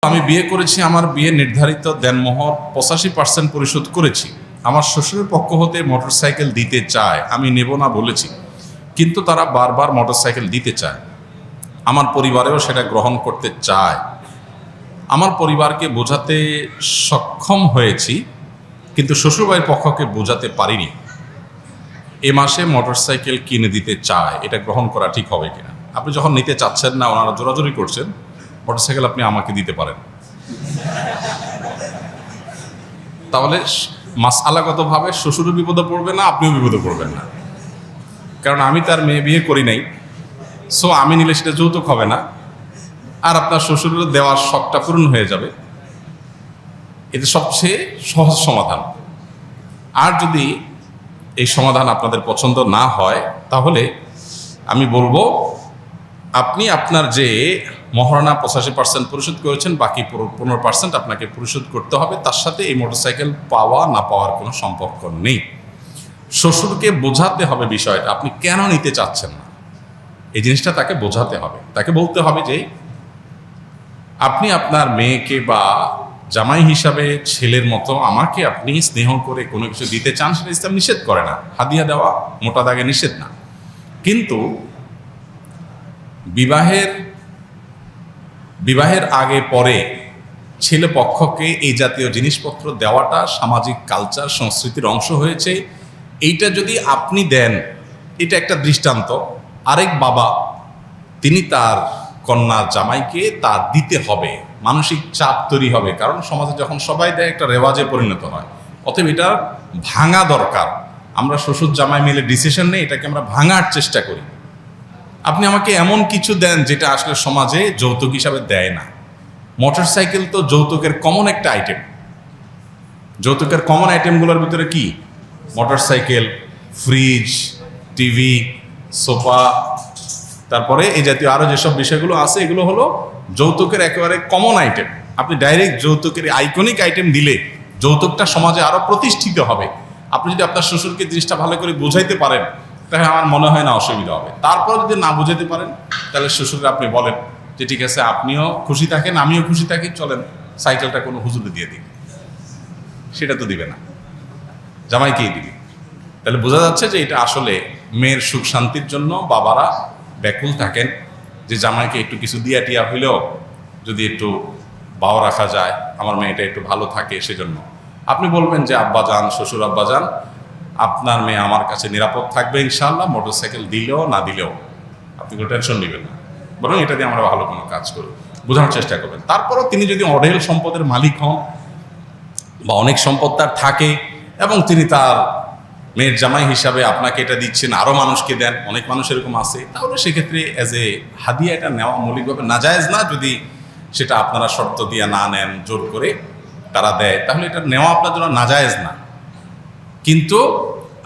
আমি বিয়ে করেছি, আমার বিয়ে নির্ধারিত দেনমোহর 85% পরিশোধ করেছি। আমার শ্বশুরের পক্ষ হতে মোটরসাইকেল দিতে চায়, আমি নেব না বলেছি, কিন্তু তারা বারবার মোটরসাইকেল দিতে চায়। আমার পরিবারেও সেটা গ্রহণ করতে চায়। আমার পরিবারকে বোঝাতে সক্ষম হয়েছি, কিন্তু শ্বশুরবাড়ির পক্ষকে বোঝাতে পারিনি। এ মাসে মোটরসাইকেল কিনে দিতে চায়, এটা গ্রহণ করা ঠিক হবে কিনা? আপনি যখন নিতে চাচ্ছেন না, ওনারা জোরাজোরি করছেন, মোটরসাইকেল আপনি আমাকে দিতে পারেন। তাহলে মাসআলাগতভাবে শ্বশুরও বিপদে পড়বে না, আপনিও বিপদে পড়বেন না, কারণ আমি তার মেয়ে বিয়ে করি নাই। সো আমি নিলে সেটা যৌতুক হবে না, আর আপনার শ্বশুরের দেওয়ার শখটা পূরণ হয়ে যাবে। এটা সবচেয়ে সহজ সমাধান। আর যদি এই সমাধান আপনাদের পছন্দ না হয়, তাহলে আমি বলবো আপনি আপনার যে মহারণা 85% পরিশোধ করেছেন, বাকি 15% আপনাকে পরিশোধ করতে হবে। তার সাথে এই মোটরসাইকেল পাওয়া না পাওয়ার কোনো সম্পর্ক নেই। শ্বশুরকে বোঝাতে হবে বিষয়টা, আপনি কেন নিতে চাচ্ছেন না, এই জিনিসটা তাকে বোঝাতে হবে। তাকে বলতে হবে যে আপনি আপনার মেয়েকে বা জামাই হিসাবে ছেলের মতো আমাকে আপনি স্নেহ করে কোনো কিছু দিতে চান, সেটা ইসলাম নিষেধ করে না। হাদিয়া দেওয়া মোটা দাগে নিষেধ না, কিন্তু বিবাহের আগে পরে ছেলে পক্ষকে এই জাতীয় জিনিসপত্র দেওয়াটা সামাজিক কালচার সংস্কৃতির অংশ হয়েছে। এইটা যদি আপনি দেন, এটা একটা দৃষ্টান্ত। আরেক বাবা তিনি তার কন্যার জামাইকে তা দিতে হবে, মানসিক চাপ তৈরি হবে, কারণ সমাজে যখন সবাই দেয় একটা রেওয়াজে পরিণত হয়। অতএব এটা ভাঙা দরকার। আমরা শ্বশুর জামাই মিলে ডিসিশন নেই, এটাকে আমরা ভাঙার চেষ্টা করি। আপনি আমাকে এমন কিছু দেন যেটা আসলে সমাজে যৌতুক হিসাবে দেয় না। মোটরসাইকেল তো যৌতুকের কমন একটা আইটেম। যৌতুকের কমন আইটেমগুলোর ভিতরে কি? মোটরসাইকেল, ফ্রিজ, টিভি, সোফা, তারপরে এই জাতীয় আরো যেসব বিষয়গুলো আছে, এগুলো হলো যৌতুকের একেবারে কমন আইটেম। আপনি ডাইরেক্ট যৌতুকের আইকনিক আইটেম দিলে যৌতুকটা সমাজে আরো প্রতিষ্ঠিত হবে। আপনি যদি আপনার শ্বশুরকে জিনিসটা ভালো করে বোঝাইতে পারেন, তাহলে আমার মনে হয় না অসুবিধা হবে। তারপর যদি না বুঝাতে পারেন, তাহলে শ্বশুরকে আপনি বলেন যে ঠিক আছে, আপনিও খুশি থাকেন, আমিও খুশি থাকি, চলেন সাইকেলটা কোনো হুজুরে দিয়ে দিন। সেটা তো দিবে না, জামাইকেই দিবে। তাহলে বোঝা যাচ্ছে যে এটা আসলে মেয়ের সুখ শান্তির জন্য বাবারা ব্যাকুল থাকেন, যে জামাইকে একটু কিছু দিয়া টিয়া হইলেও যদি একটু বাও রাখা যায়, আমার মেয়েটা একটু ভালো থাকে, সেজন্য আপনি বলবেন যে আব্বা যান, শ্বশুর আব্বা যান, আপনার মেয়ে আমার কাছে নিরাপদ থাকবে ইনশাআল্লাহ, মোটরসাইকেল দিলেও না দিলেও আপনি কোনো টেনশন নেবেন না, বরং এটা দিয়ে আমরা ভালো কোনো কাজ করব, বোঝানোর চেষ্টা করবেন। তারপরও তিনি যদি অঢেল সম্পদের মালিক হন বা অনেক সম্পদ তার থাকে এবং তিনি তার মেয়ের জামাই হিসাবে আপনাকে এটা দিচ্ছেন, আরও মানুষকে দেন, অনেক মানুষ এরকম আছে, তাহলে সেক্ষেত্রে অ্যাজ এ হাদিয়া এটা নেওয়া মৌলিকভাবে নাজায়েজ না। যদি সেটা আপনারা শর্ত দিয়ে না নেন, জোর করে তারা দেয়, তাহলে এটা নেওয়া আপনার জন্য নাজায়েজ না। কিন্তু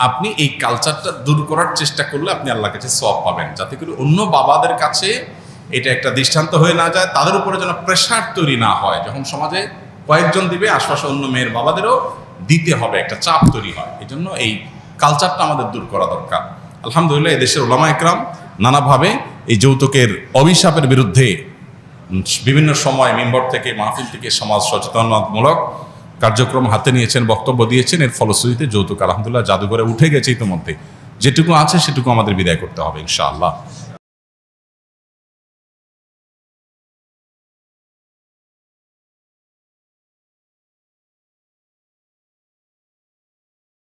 আপনি এই কালচারটা দূর করার চেষ্টা করলে আপনি আল্লাহর কাছে সওয়াব পাবেন, যাতে করে অন্য বাবাদের কাছে এটা একটা দৃষ্টান্ত হয়ে না যায়, তাদের উপরে যেন প্রেশার তৈরি না হয়। যখন সমাজে কয়েকজন দিবে, আশপাশে অন্য মেয়ের বাবাদেরও দিতে হবে, একটা চাপ তৈরি হয়। এই জন্য এই কালচারটা আমাদের দূর করা দরকার। আলহামদুলিল্লাহ, এদেশের ওলামা একরাম নানাভাবে এই যৌতুকের অভিশাপের বিরুদ্ধে বিভিন্ন সময় মিম্বর থেকে, মাহফিল থেকে সমাজ সচেতনতামূলক কার্যক্রম হাতে নিয়েছেন, বক্তব্য দিয়েছেন। এর ফলশ্রুতিতে যৌতুক আলহামদুলিল্লাহ জাদুঘরে উঠে গেছে ইতিমধ্যে। যেটুকু আছে সেটুকু আমাদের বিদায় করতে হবে ইনশাআল্লাহ।